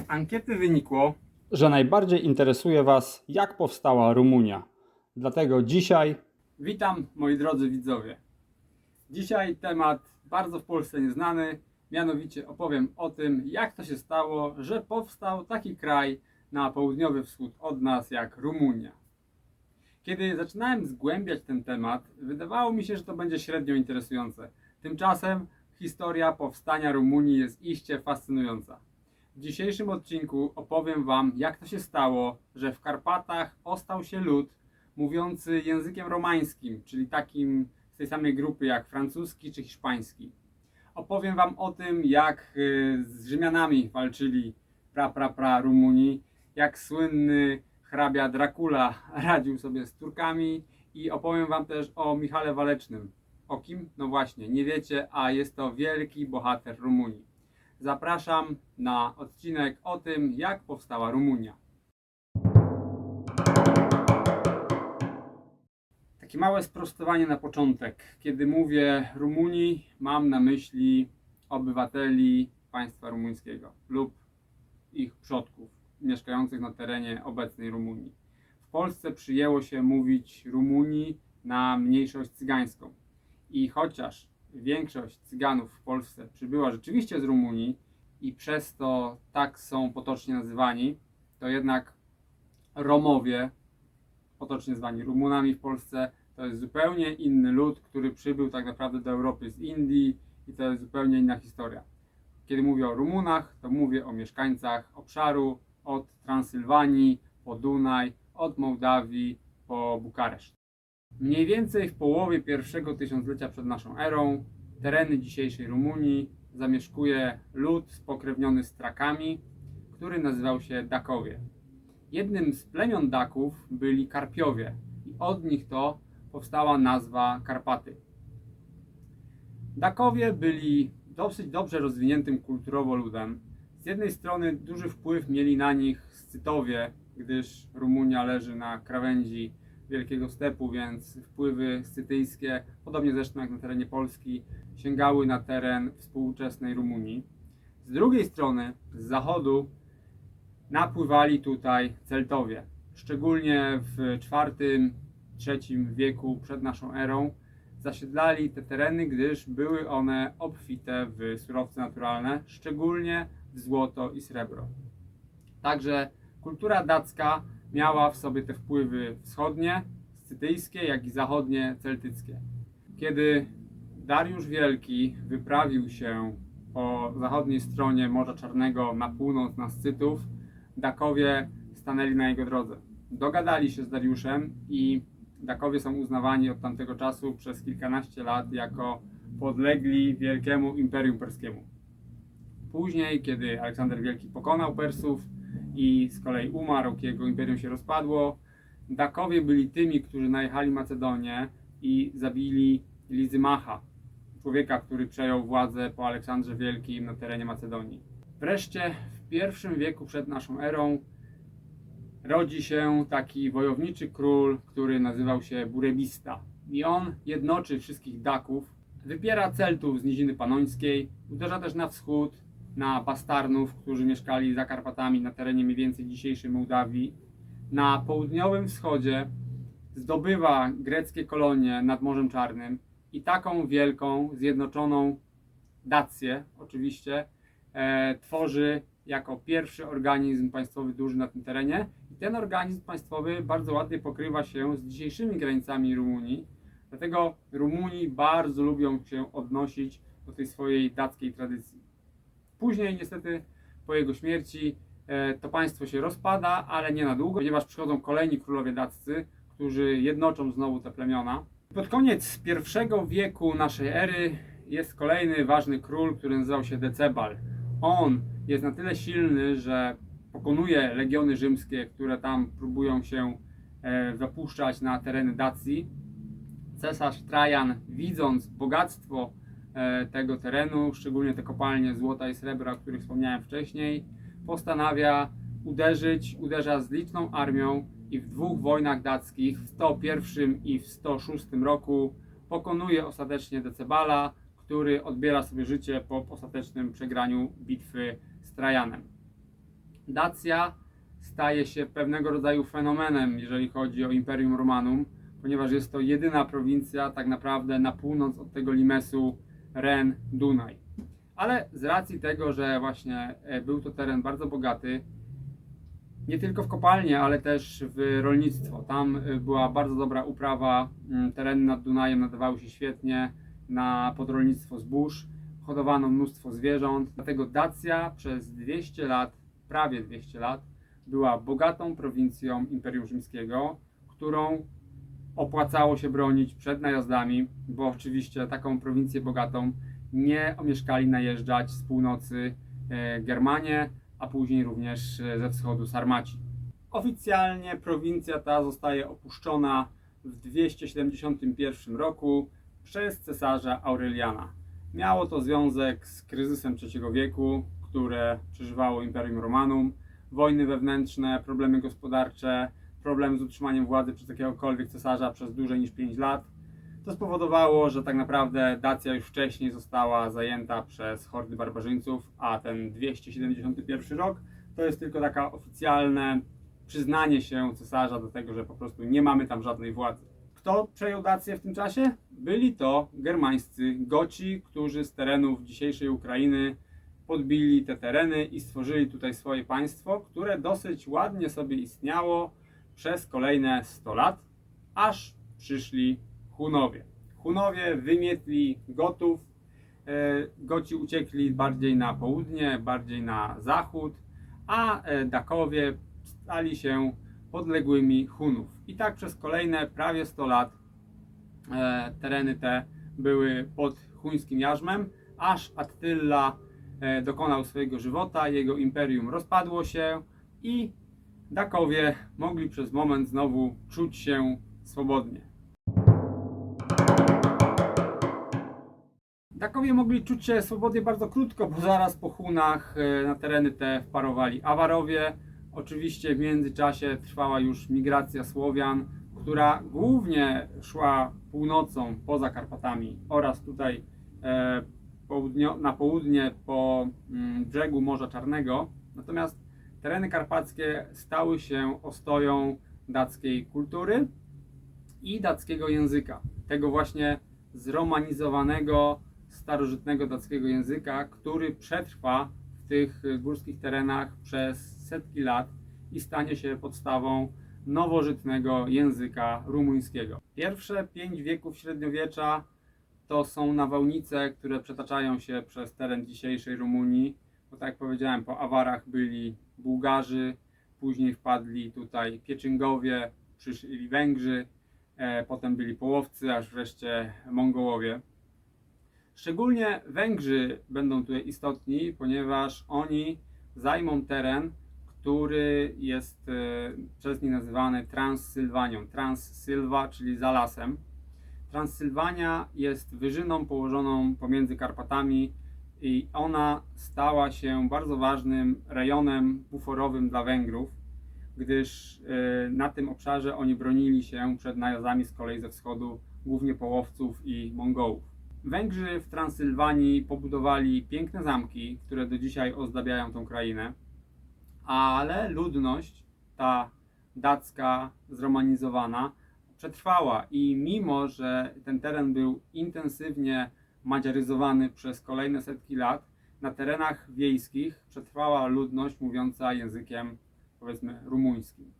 ankiety wynikło, że najbardziej interesuje Was, jak powstała Rumunia. Dlatego dzisiaj witam moi drodzy widzowie. Dzisiaj temat bardzo w Polsce nieznany, mianowicie opowiem o tym, jak to się stało, że powstał taki kraj na południowy wschód od nas jak Rumunia. Kiedy zaczynałem zgłębiać ten temat, wydawało mi się, że to będzie średnio interesujące. Tymczasem historia powstania Rumunii jest iście fascynująca. W dzisiejszym odcinku opowiem Wam, jak to się stało, że w Karpatach ostał się lud mówiący językiem romańskim, czyli takim z tej samej grupy jak francuski czy hiszpański. Opowiem Wam o tym, jak z Rzymianami walczyli Rumuni, jak słynny hrabia Dracula radził sobie z Turkami i opowiem Wam też o Michale Walecznym. O kim? No właśnie, nie wiecie, a jest to wielki bohater Rumunii. Zapraszam na odcinek o tym, jak powstała Rumunia. Takie małe sprostowanie na początek. Kiedy mówię Rumunii, mam na myśli obywateli państwa rumuńskiego lub ich przodków mieszkających na terenie obecnej Rumunii. W Polsce przyjęło się mówić Rumunii na mniejszość cygańską. I chociaż większość Cyganów w Polsce przybyła rzeczywiście z Rumunii i przez to tak są potocznie nazywani, to jednak Romowie, potocznie zwani Rumunami w Polsce, to jest zupełnie inny lud, który przybył tak naprawdę do Europy z Indii i to jest zupełnie inna historia. Kiedy mówię o Rumunach, to mówię o mieszkańcach obszaru od Transylwanii po Dunaj, od Mołdawii po Bukareszt. Mniej więcej w połowie pierwszego tysiąclecia przed naszą erą tereny dzisiejszej Rumunii zamieszkuje lud spokrewniony z Trakami, który nazywał się Dakowie. Jednym z plemion Daków byli Karpiowie i od nich to powstała nazwa Karpaty. Dakowie byli dosyć dobrze rozwiniętym kulturowo ludem. Z jednej strony duży wpływ mieli na nich Scytowie, gdyż Rumunia leży na krawędzi Wielkiego Stepu, więc wpływy scytyjskie, podobnie zresztą jak na terenie Polski, sięgały na teren współczesnej Rumunii. Z drugiej strony, z zachodu, napływali tutaj Celtowie. Szczególnie w IV-III wieku przed naszą erą zasiedlali te tereny, gdyż były one obfite w surowce naturalne, szczególnie w złoto i srebro. Także kultura dacka miała w sobie te wpływy wschodnie, scytyjskie, jak i zachodnie, celtyckie. Kiedy Dariusz Wielki wyprawił się po zachodniej stronie Morza Czarnego na północ na Scytów, Dakowie stanęli na jego drodze. Dogadali się z Dariuszem i Dakowie są uznawani od tamtego czasu przez kilkanaście lat jako podlegli Wielkiemu Imperium Perskiemu. Później, kiedy Aleksander Wielki pokonał Persów i z kolei umarł, kiedy jego imperium się rozpadło, Dakowie byli tymi, którzy najechali Macedonię i zabili Lizymacha, człowieka, który przejął władzę po Aleksandrze Wielkim na terenie Macedonii. Wreszcie w I wieku przed naszą erą rodzi się taki wojowniczy król, który nazywał się Burebista. I on jednoczy wszystkich Daków, wypiera Celtów z Niziny Panońskiej, uderza też na wschód, na Bastarnów, którzy mieszkali za Karpatami na terenie mniej więcej dzisiejszej Mołdawii. Na południowym wschodzie zdobywa greckie kolonie nad Morzem Czarnym i taką wielką, zjednoczoną Dację oczywiście tworzy jako pierwszy organizm państwowy duży na tym terenie. I ten organizm państwowy bardzo ładnie pokrywa się z dzisiejszymi granicami Rumunii. Dlatego Rumuni bardzo lubią się odnosić do tej swojej dackiej tradycji. Później niestety po jego śmierci to państwo się rozpada, ale nie na długo, ponieważ przychodzą kolejni królowie daccy, którzy jednoczą znowu te plemiona. Pod koniec I wieku naszej ery jest kolejny ważny król, który nazywał się Decebal. On jest na tyle silny, że pokonuje legiony rzymskie, które tam próbują się zapuszczać na tereny Dacji. Cesarz Trajan, widząc bogactwo tego terenu, szczególnie te kopalnie złota i srebra, o których wspomniałem wcześniej, postanawia uderza z liczną armią i w dwóch wojnach dackich, w 101 i w 106 roku, pokonuje ostatecznie Decebala, który odbiera sobie życie po ostatecznym przegraniu bitwy z Trajanem. Dacja staje się pewnego rodzaju fenomenem, jeżeli chodzi o Imperium Romanum, ponieważ jest to jedyna prowincja tak naprawdę na północ od tego limesu Ren-Dunaj. Ale z racji tego, że właśnie był to teren bardzo bogaty, nie tylko w kopalnie, ale też w rolnictwo. Tam była bardzo dobra uprawa, tereny nad Dunajem nadawały się świetnie pod rolnictwo zbóż, hodowano mnóstwo zwierząt, dlatego Dacja przez 200 lat, prawie 200 lat, była bogatą prowincją Imperium Rzymskiego, którą opłacało się bronić przed najazdami, bo oczywiście taką prowincję bogatą nie omieszkali najeżdżać z północy Germanie, a później również ze wschodu Sarmaci. Oficjalnie prowincja ta zostaje opuszczona w 271 roku przez cesarza Aureliana. Miało to związek z kryzysem III wieku, które przeżywało Imperium Romanum, wojny wewnętrzne, problemy gospodarcze, problemy z utrzymaniem władzy przez jakiegokolwiek cesarza przez dłużej niż 5 lat. To spowodowało, że tak naprawdę Dacja już wcześniej została zajęta przez hordy barbarzyńców, a ten 271 rok to jest tylko taka oficjalne przyznanie się cesarza do tego, że po prostu nie mamy tam żadnej władzy. Kto przejął Dację w tym czasie? Byli to germańscy Goci, którzy z terenów dzisiejszej Ukrainy podbili te tereny i stworzyli tutaj swoje państwo, które dosyć ładnie sobie istniało przez kolejne 100 lat, aż przyszli Hunowie. Hunowie wymietli Gotów, Goci uciekli bardziej na południe, bardziej na zachód, a Dakowie stali się podległymi Hunów. I tak przez kolejne prawie 100 lat tereny te były pod chuńskim jarzmem, aż Attyla dokonał swojego żywota, jego imperium rozpadło się i Dakowie mogli przez moment znowu czuć się swobodnie. Dakowie mogli czuć się swobodnie bardzo krótko, bo zaraz po Hunach na tereny te wparowali Awarowie. Oczywiście w międzyczasie trwała już migracja Słowian, która głównie szła północą poza Karpatami oraz tutaj na południe po brzegu Morza Czarnego. Natomiast tereny karpackie stały się ostoją dackiej kultury i dackiego języka. Tego właśnie zromanizowanego, starożytnego dackiego języka, który przetrwa w tych górskich terenach przez setki lat i stanie się podstawą nowożytnego języka rumuńskiego. Pierwsze 5 wieków średniowiecza to są nawałnice, które przetaczają się przez teren dzisiejszej Rumunii, bo tak jak powiedziałem, po Awarach byli Bułgarzy, później wpadli tutaj Pieczyngowie, przyszli Węgrzy, potem byli Połowcy, aż wreszcie Mongołowie. Szczególnie Węgrzy będą tutaj istotni, ponieważ oni zajmą teren, który jest przez nich nazywany Transsylwanią. Transsylwa, czyli za lasem. Transsylwania jest wyżyną położoną pomiędzy Karpatami i ona stała się bardzo ważnym rejonem buforowym dla Węgrów, gdyż na tym obszarze oni bronili się przed najazdami z kolei ze wschodu, głównie Połowców i Mongołów. Węgrzy w Transsylwanii pobudowali piękne zamki, które do dzisiaj ozdabiają tą krainę, ale ludność, ta dacka, zromanizowana, przetrwała i mimo, że ten teren był intensywnie madziaryzowany przez kolejne setki lat, na terenach wiejskich przetrwała ludność mówiąca językiem, powiedzmy, rumuńskim.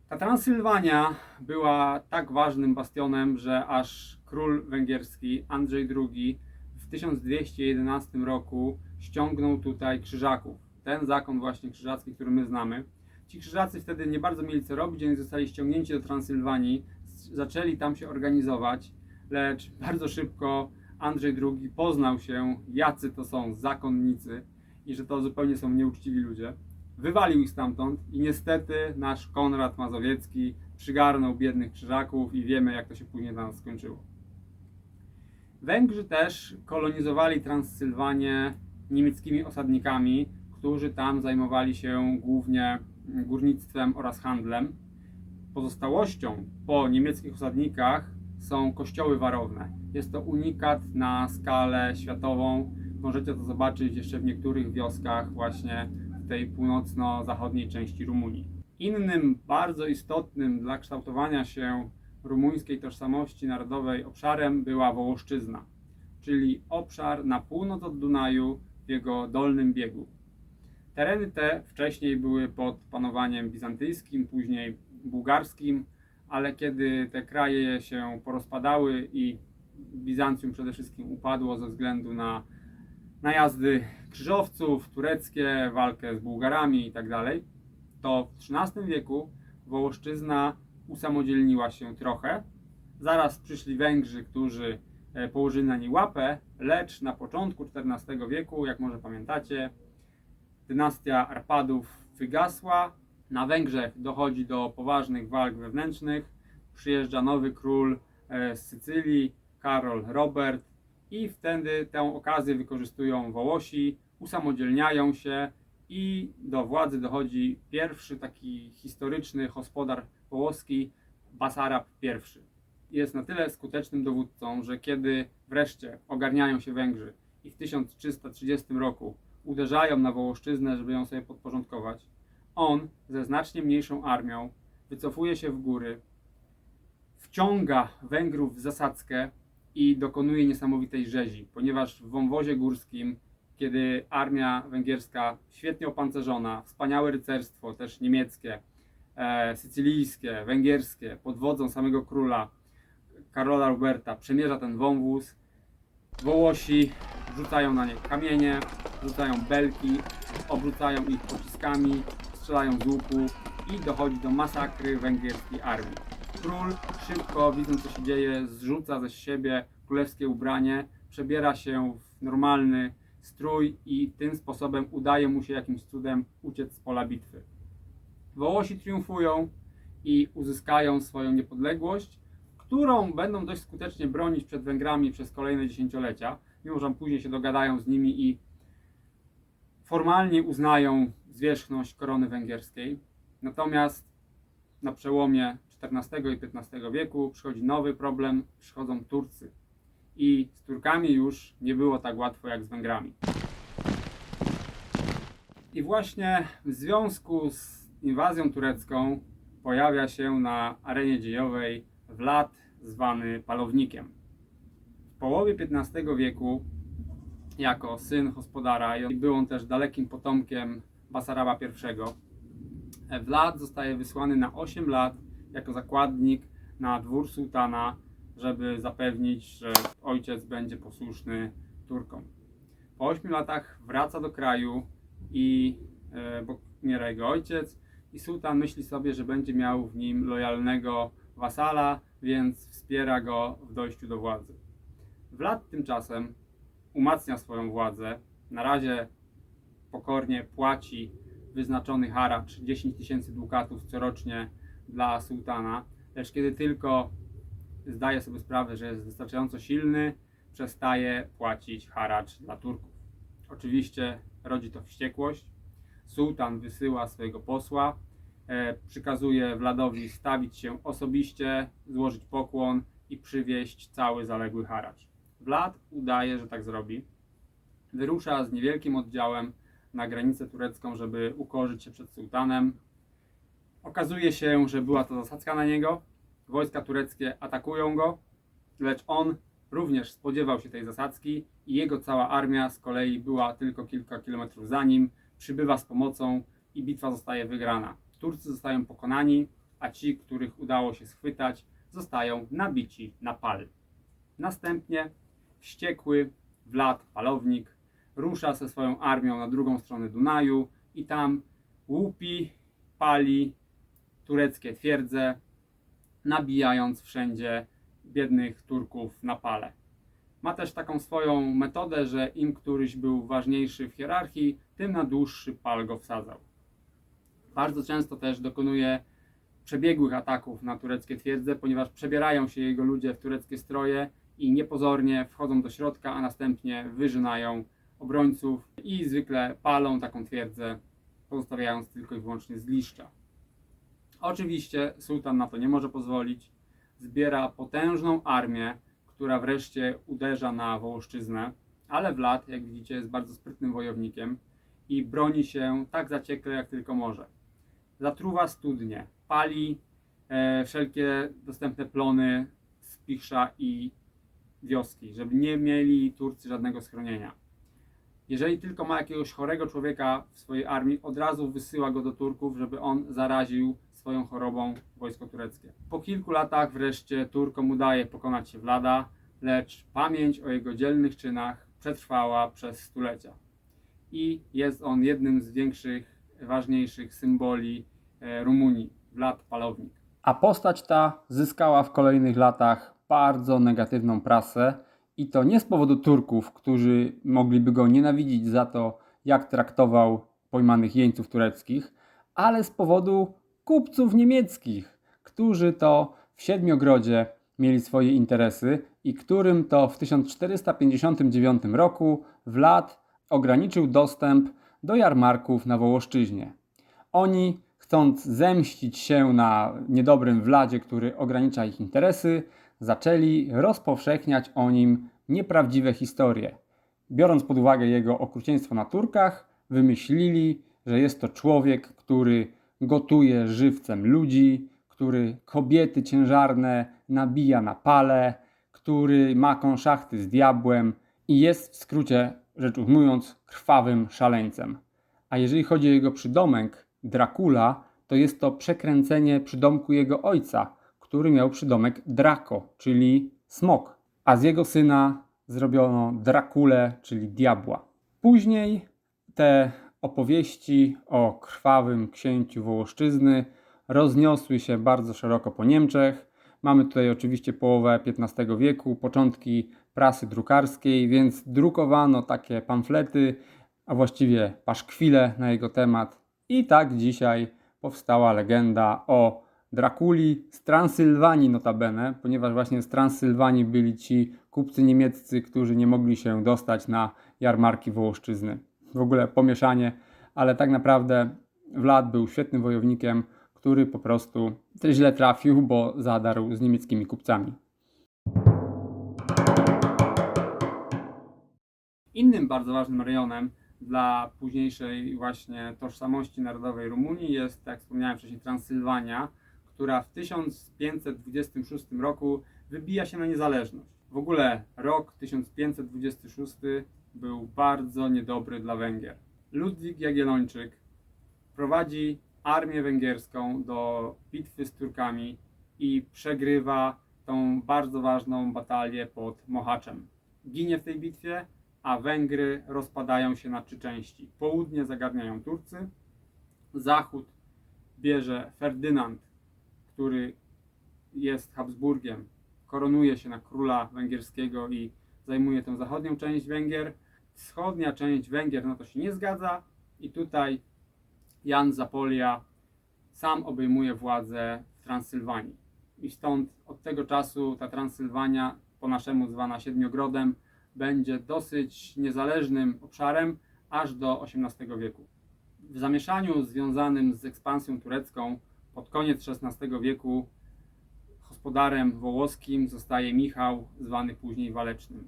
Ta Transsylwania była tak ważnym bastionem, że aż król węgierski Andrzej II w 1211 roku ściągnął tutaj krzyżaków. Ten zakon właśnie krzyżacki, który my znamy. Ci krzyżacy wtedy nie bardzo mieli co robić, oni zostali ściągnięci do Transsylwanii, zaczęli tam się organizować, lecz bardzo szybko Andrzej II poznał się, jacy to są zakonnicy i że to zupełnie są nieuczciwi ludzie. Wywalił ich stamtąd i niestety nasz Konrad Mazowiecki przygarnął biednych krzyżaków i wiemy, jak to się później dla nas skończyło. Węgrzy też kolonizowali Transsylwanię niemieckimi osadnikami, którzy tam zajmowali się głównie górnictwem oraz handlem. Pozostałością po niemieckich osadnikach są kościoły warowne. Jest to unikat na skalę światową, możecie to zobaczyć jeszcze w niektórych wioskach właśnie w tej północno-zachodniej części Rumunii. Innym bardzo istotnym dla kształtowania się rumuńskiej tożsamości narodowej obszarem była Wołoszczyzna, czyli obszar na północ od Dunaju w jego dolnym biegu. Tereny te wcześniej były pod panowaniem bizantyjskim, później bułgarskim, ale kiedy te kraje się porozpadały i Bizancjum przede wszystkim upadło ze względu na najazdy krzyżowców, tureckie, walkę z Bułgarami itd., to w XIII wieku Wołoszczyzna usamodzielniła się trochę. Zaraz przyszli Węgrzy, którzy położyli na niej łapę, lecz na początku XIV wieku, jak może pamiętacie, dynastia Arpadów wygasła. Na Węgrzech dochodzi do poważnych walk wewnętrznych. Przyjeżdża nowy król z Sycylii, Karol Robert, i wtedy tę okazję wykorzystują Wołosi, usamodzielniają się i do władzy dochodzi pierwszy taki historyczny gospodarz wołoski, Basarab I. Jest na tyle skutecznym dowódcą, że kiedy wreszcie ogarniają się Węgrzy i w 1330 roku uderzają na Wołoszczyznę, żeby ją sobie podporządkować, on ze znacznie mniejszą armią wycofuje się w góry, wciąga Węgrów w zasadzkę i dokonuje niesamowitej rzezi, ponieważ w wąwozie górskim, kiedy armia węgierska, świetnie opancerzona, wspaniałe rycerstwo, też niemieckie, sycylijskie, węgierskie, pod wodzą samego króla Karola Roberta, przemierza ten wąwóz, Wołosi rzucają na nie kamienie, rzucają belki, obrzucają ich pociskami, strzelają z łuku i dochodzi do masakry węgierskiej armii. Król szybko, widząc co się dzieje, zrzuca ze siebie królewskie ubranie, przebiera się w normalny strój i tym sposobem udaje mu się jakimś cudem uciec z pola bitwy. Wołosi triumfują i uzyskają swoją niepodległość, którą będą dość skutecznie bronić przed Węgrami przez kolejne dziesięciolecia, mimo że później się dogadają z nimi i formalnie uznają zwierzchność korony węgierskiej. Natomiast na przełomie XIV i XV wieku przychodzi nowy problem, przychodzą Turcy. I z Turkami już nie było tak łatwo jak z Węgrami. I właśnie w związku z inwazją turecką pojawia się na arenie dziejowej Wlad, zwany Palownikiem. W połowie XV wieku, jako syn gospodara, i był on też dalekim potomkiem Basaraba I, Wlad zostaje wysłany na 8 lat jako zakładnik na dwór sułtana, żeby zapewnić, że ojciec będzie posłuszny Turkom. Po 8 latach wraca do kraju bo umiera jego ojciec, i sułtan myśli sobie, że będzie miał w nim lojalnego wasala, więc wspiera go w dojściu do władzy. Wlad tymczasem umacnia swoją władzę. Na razie pokornie płaci wyznaczony haracz 10 000 dukatów corocznie dla sułtana, lecz kiedy tylko zdaje sobie sprawę, że jest wystarczająco silny, przestaje płacić haracz dla Turków. Oczywiście rodzi to wściekłość. Sułtan wysyła swojego posła, przykazuje Wladowi stawić się osobiście, złożyć pokłon i przywieźć cały zaległy haracz. Wlad udaje, że tak zrobi. Wyrusza z niewielkim oddziałem na granicę turecką, żeby ukorzyć się przed sułtanem. Okazuje się, że była to zasadzka na niego. Wojska tureckie atakują go, lecz on również spodziewał się tej zasadzki i jego cała armia z kolei była tylko kilka kilometrów za nim, przybywa z pomocą i bitwa zostaje wygrana. Turcy zostają pokonani, a ci, których udało się schwytać, zostają nabici na pal. Następnie wściekły Wlad Palownik rusza ze swoją armią na drugą stronę Dunaju i tam łupi, pali tureckie twierdze, nabijając wszędzie biednych Turków na pale. Ma też taką swoją metodę, że im któryś był ważniejszy w hierarchii, tym na dłuższy pal go wsadzał. Bardzo często też dokonuje przebiegłych ataków na tureckie twierdze, ponieważ przebierają się jego ludzie w tureckie stroje i niepozornie wchodzą do środka, a następnie wyrzynają obrońców i zwykle palą taką twierdzę, pozostawiając tylko i wyłącznie zgliszcza. Oczywiście sułtan na to nie może pozwolić. Zbiera potężną armię, która wreszcie uderza na Wołoszczyznę. ale Wlad, jak widzicie, jest bardzo sprytnym wojownikiem i broni się tak zaciekle, jak tylko może. Zatruwa studnie, pali wszelkie dostępne plony Spichrza i wioski, żeby nie mieli Turcy żadnego schronienia. Jeżeli tylko ma jakiegoś chorego człowieka w swojej armii, od razu wysyła go do Turków, żeby on zaraził swoją chorobą wojsko tureckie. Po kilku latach wreszcie Turkom udaje pokonać się Wlada, lecz pamięć o jego dzielnych czynach przetrwała przez stulecia. I jest on jednym z większych, ważniejszych symboli Rumunii, Wlad Palownik. A postać ta zyskała w kolejnych latach bardzo negatywną prasę i to nie z powodu Turków, którzy mogliby go nienawidzić za to, jak traktował pojmanych jeńców tureckich, ale z powodu kupców niemieckich, którzy to w Siedmiogrodzie mieli swoje interesy i którym to w 1459 roku Wlad ograniczył dostęp do jarmarków na Wołoszczyźnie. Oni, chcąc zemścić się na niedobrym Wladzie, który ogranicza ich interesy, zaczęli rozpowszechniać o nim nieprawdziwe historie. Biorąc pod uwagę jego okrucieństwo na Turkach, wymyślili, że jest to człowiek, który gotuje żywcem ludzi, który kobiety ciężarne nabija na pale, który ma konszachty z diabłem i jest w skrócie rzecz ujmując krwawym szaleńcem. A jeżeli chodzi o jego przydomek Dracula, to jest to przekręcenie przydomku jego ojca, który miał przydomek Draco, czyli smok, a z jego syna zrobiono Drakulę, czyli diabła. Później te opowieści o krwawym księciu Wołoszczyzny rozniosły się bardzo szeroko po Niemczech. Mamy tutaj oczywiście połowę XV wieku, początki prasy drukarskiej, więc drukowano takie pamflety, a właściwie paszkwile na jego temat. I tak dzisiaj powstała legenda o Drakuli z Transylwanii notabene, ponieważ właśnie z Transylwanii byli ci kupcy niemieccy, którzy nie mogli się dostać na jarmarki Wołoszczyzny. W ogóle pomieszanie, ale tak naprawdę Wlad był świetnym wojownikiem, który po prostu źle trafił, bo zadarł z niemieckimi kupcami. Innym bardzo ważnym rejonem dla późniejszej właśnie tożsamości narodowej Rumunii jest, tak jak wspomniałem wcześniej, Transylwania, która w 1526 roku wybija się na niezależność. W ogóle rok 1526 był bardzo niedobry dla Węgier. Ludwik Jagiellończyk prowadzi armię węgierską do bitwy z Turkami i przegrywa tą bardzo ważną batalię pod Mohaczem. Ginie w tej bitwie, a Węgry rozpadają się na 3 części. Południe zagarniają Turcy, zachód bierze Ferdynand, który jest Habsburgiem, koronuje się na króla węgierskiego i zajmuje tę zachodnią część Węgier. Wschodnia część Węgier na to się nie zgadza i tutaj Jan Zapolia sam obejmuje władzę w Transylwanii. I stąd od tego czasu ta Transylwania, po naszemu zwana Siedmiogrodem, będzie dosyć niezależnym obszarem aż do XVIII wieku. W zamieszaniu związanym z ekspansją turecką pod koniec XVI wieku gospodarem wołoskim zostaje Michał, zwany później Walecznym.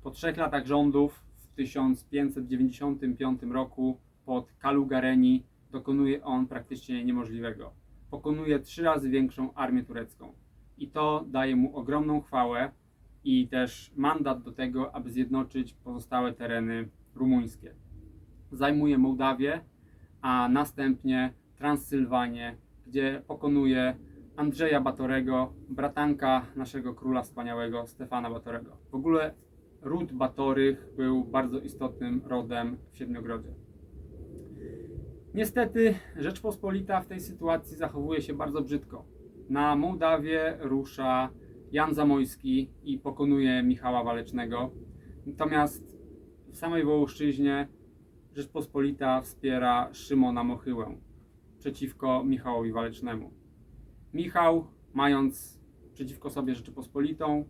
Po 3 latach rządów w 1595 roku pod Kalugareni dokonuje on praktycznie niemożliwego. Pokonuje 3 razy większą armię turecką. I to daje mu ogromną chwałę i też mandat do tego, aby zjednoczyć pozostałe tereny rumuńskie. Zajmuje Mołdawię, a następnie Transylwanię, gdzie pokonuje Andrzeja Batorego, bratanka naszego króla wspaniałego Stefana Batorego. W ogóle ród Batorych był bardzo istotnym rodem w Siedmiogrodzie. Niestety Rzeczpospolita w tej sytuacji zachowuje się bardzo brzydko. Na Mołdawię rusza Jan Zamojski i pokonuje Michała Walecznego. Natomiast w samej Wołoszczyźnie Rzeczpospolita wspiera Szymona Mochyłę przeciwko Michałowi Walecznemu. Michał, mając przeciwko sobie Rzeczypospolitą,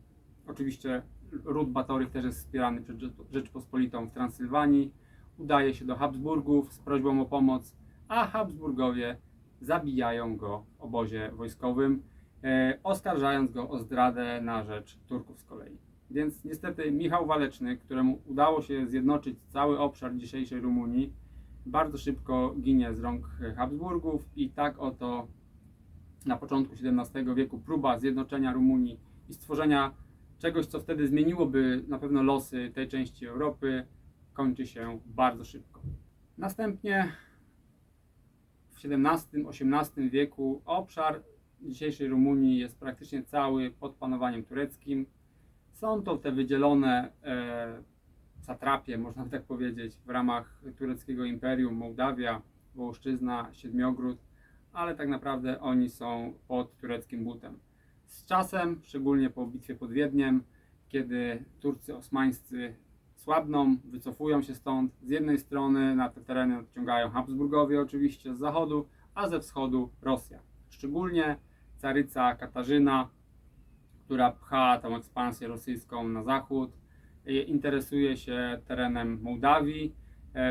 oczywiście ród Batorych też jest wspierany przez Rzeczpospolitą w Transylwanii, udaje się do Habsburgów z prośbą o pomoc, a Habsburgowie zabijają go w obozie wojskowym, oskarżając go o zdradę na rzecz Turków z kolei. Więc niestety Michał Waleczny, któremu udało się zjednoczyć cały obszar dzisiejszej Rumunii, bardzo szybko ginie z rąk Habsburgów i tak oto na początku XVII wieku próba zjednoczenia Rumunii i stworzenia czegoś, co wtedy zmieniłoby na pewno losy tej części Europy, kończy się bardzo szybko. Następnie w XVII-XVIII wieku obszar dzisiejszej Rumunii jest praktycznie cały pod panowaniem tureckim. Są to te wydzielone satrapie, można tak powiedzieć, w ramach tureckiego imperium, Mołdawia, Wołoszczyzna, Siedmiogród, ale tak naprawdę oni są pod tureckim butem. Z czasem, szczególnie po bitwie pod Wiedniem, kiedy Turcy osmańscy słabną, wycofują się stąd, z jednej strony na te tereny odciągają Habsburgowie oczywiście z zachodu, a ze wschodu Rosja. Szczególnie caryca Katarzyna, która pcha tą ekspansję rosyjską na zachód, interesuje się terenem Mołdawii,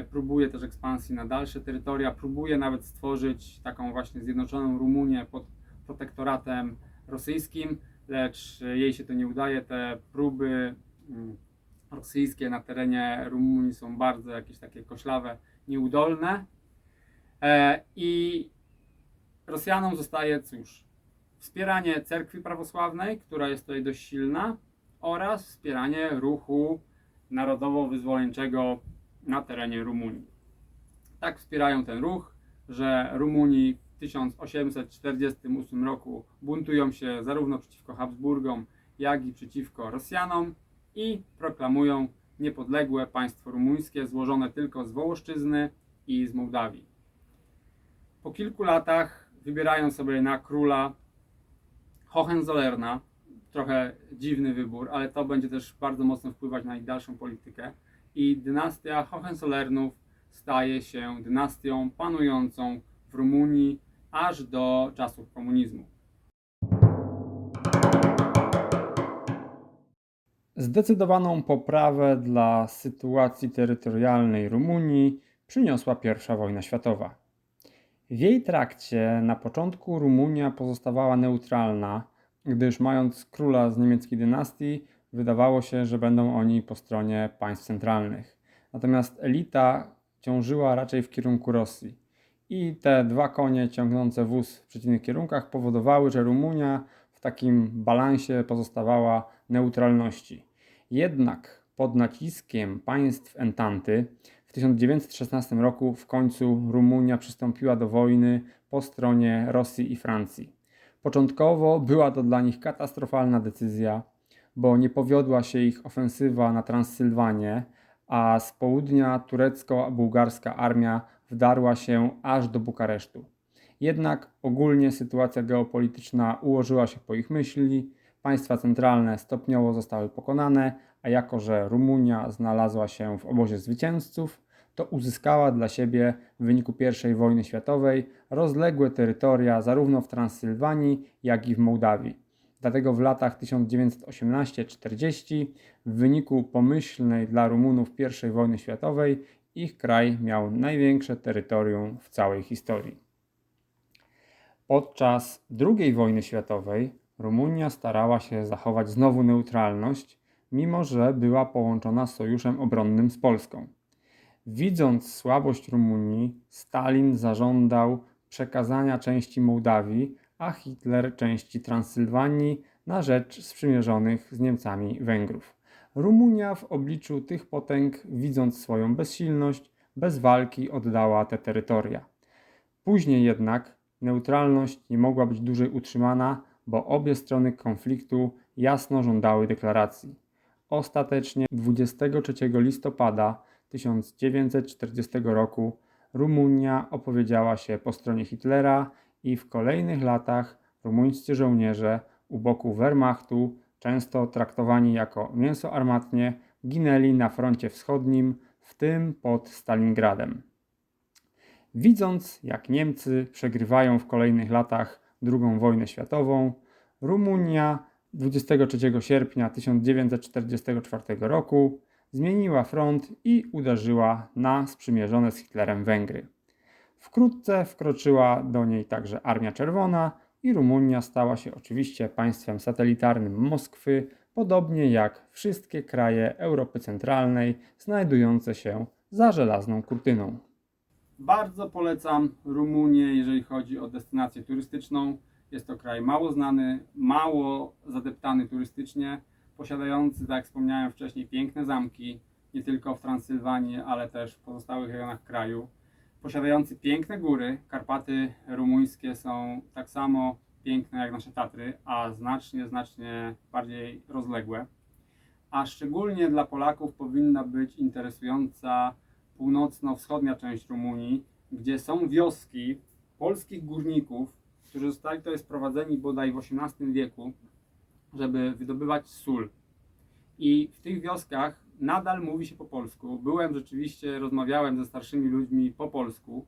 próbuje też ekspansji na dalsze terytoria, próbuje nawet stworzyć taką właśnie zjednoczoną Rumunię pod protektoratem rosyjskim, lecz jej się to nie udaje. Te próby rosyjskie na terenie Rumunii są bardzo jakieś takie koślawe, nieudolne i Rosjanom zostaje cóż, wspieranie cerkwi prawosławnej, która jest tutaj dość silna, oraz wspieranie ruchu narodowo-wyzwoleńczego na terenie Rumunii. Tak wspierają ten ruch, że Rumuni w 1848 roku buntują się zarówno przeciwko Habsburgom, jak i przeciwko Rosjanom i proklamują niepodległe państwo rumuńskie złożone tylko z Wołoszczyzny i z Mołdawii. Po kilku latach wybierają sobie na króla Hohenzollerna, trochę dziwny wybór, ale to będzie też bardzo mocno wpływać na ich dalszą politykę. I dynastia Hohenzollernów staje się dynastią panującą w Rumunii aż do czasów komunizmu. Zdecydowaną poprawę dla sytuacji terytorialnej Rumunii przyniosła I wojna światowa. W jej trakcie na początku Rumunia pozostawała neutralna, gdyż mając króla z niemieckiej dynastii, wydawało się, że będą oni po stronie państw centralnych. Natomiast elita ciążyła raczej w kierunku Rosji. I te dwa konie ciągnące wóz w przeciwnych kierunkach powodowały, że Rumunia w takim balansie pozostawała neutralności. Jednak pod naciskiem państw Entanty w 1916 roku w końcu Rumunia przystąpiła do wojny po stronie Rosji i Francji. Początkowo była to dla nich katastrofalna decyzja, bo nie powiodła się ich ofensywa na Transsylwanię, a z południa turecko-bułgarska armia wdarła się aż do Bukaresztu. Jednak ogólnie sytuacja geopolityczna ułożyła się po ich myśli, państwa centralne stopniowo zostały pokonane, a jako że Rumunia znalazła się w obozie zwycięzców, to uzyskała dla siebie w wyniku I wojny światowej rozległe terytoria zarówno w Transsylwanii, jak i w Mołdawii. Dlatego w latach 1918-40 w wyniku pomyślnej dla Rumunów I wojny światowej ich kraj miał największe terytorium w całej historii. Podczas II wojny światowej Rumunia starała się zachować znowu neutralność, mimo że była połączona sojuszem obronnym z Polską. Widząc słabość Rumunii, Stalin zażądał przekazania części Mołdawii, a Hitler części Transsylwanii na rzecz sprzymierzonych z Niemcami Węgrów. Rumunia w obliczu tych potęg, widząc swoją bezsilność, bez walki oddała te terytoria. Później jednak neutralność nie mogła być dłużej utrzymana, bo obie strony konfliktu jasno żądały deklaracji. Ostatecznie 23 listopada 1940 roku Rumunia opowiedziała się po stronie Hitlera i w kolejnych latach rumuńscy żołnierze u boku Wehrmachtu, często traktowani jako mięso armatnie, ginęli na froncie wschodnim, w tym pod Stalingradem. Widząc, jak Niemcy przegrywają w kolejnych latach II wojnę światową, Rumunia 23 sierpnia 1944 roku zmieniła front i uderzyła na sprzymierzone z Hitlerem Węgry. Wkrótce wkroczyła do niej także Armia Czerwona i Rumunia stała się oczywiście państwem satelitarnym Moskwy podobnie jak wszystkie kraje Europy Centralnej znajdujące się za żelazną kurtyną. Bardzo polecam Rumunię, jeżeli chodzi o destynację turystyczną. Jest to kraj mało znany, mało zadeptany turystycznie, posiadający, tak jak wspomniałem wcześniej, piękne zamki, nie tylko w Transylwanii, ale też w pozostałych rejonach kraju. Posiadający piękne góry, Karpaty rumuńskie są tak samo piękne jak nasze Tatry, a znacznie bardziej rozległe. A szczególnie dla Polaków powinna być interesująca północno-wschodnia część Rumunii, gdzie są wioski polskich górników, którzy zostali tutaj sprowadzeni bodaj w XVIII wieku, żeby wydobywać sól. I w tych wioskach nadal mówi się po polsku. Byłem rzeczywiście, rozmawiałem ze starszymi ludźmi po polsku,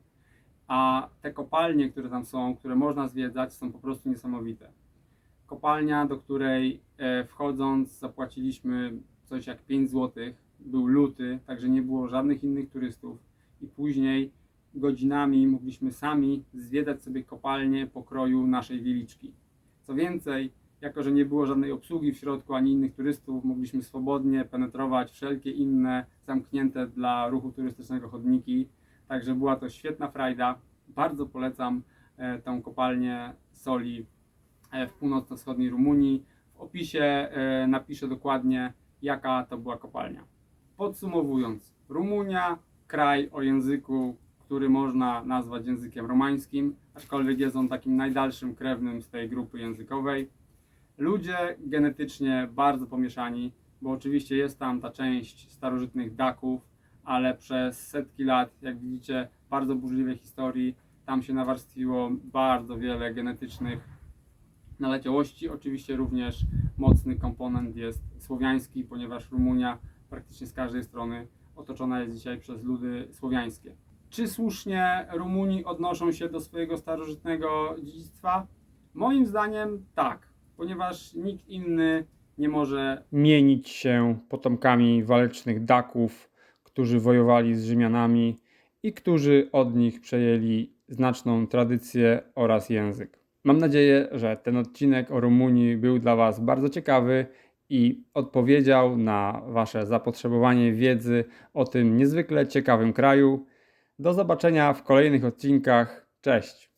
a te kopalnie, które tam są, które można zwiedzać, są po prostu niesamowite. Kopalnia, do której wchodząc zapłaciliśmy coś jak 5 zł. Był luty, także nie było żadnych innych turystów. I później godzinami mogliśmy sami zwiedzać sobie kopalnię pokroju naszej Wieliczki. Co więcej, jako że nie było żadnej obsługi w środku ani innych turystów, mogliśmy swobodnie penetrować wszelkie inne zamknięte dla ruchu turystycznego chodniki. Także była to świetna frajda. Bardzo polecam tą kopalnię soli w północno-wschodniej Rumunii. W opisie napiszę dokładnie, jaka to była kopalnia. Podsumowując, Rumunia, kraj o języku, który można nazwać językiem romańskim, aczkolwiek jest on takim najdalszym krewnym z tej grupy językowej. Ludzie genetycznie bardzo pomieszani, bo oczywiście jest tam ta część starożytnych Daków, ale przez setki lat, jak widzicie, bardzo burzliwej historii, tam się nawarstwiło bardzo wiele genetycznych naleciałości. Oczywiście również mocny komponent jest słowiański, ponieważ Rumunia praktycznie z każdej strony otoczona jest dzisiaj przez ludy słowiańskie. Czy słusznie Rumuni odnoszą się do swojego starożytnego dziedzictwa? Moim zdaniem tak, ponieważ nikt inny nie może mienić się potomkami walecznych Daków, którzy wojowali z Rzymianami i którzy od nich przejęli znaczną tradycję oraz język. Mam nadzieję, że ten odcinek o Rumunii był dla Was bardzo ciekawy i odpowiedział na Wasze zapotrzebowanie wiedzy o tym niezwykle ciekawym kraju. Do zobaczenia w kolejnych odcinkach. Cześć!